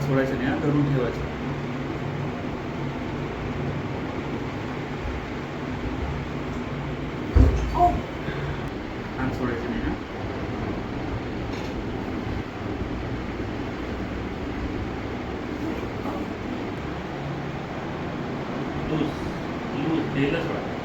हात सोडायचं नाही, धरून ठेवायचं. हात सोडायचं नाही ना. लूज लूज तेल सोडा.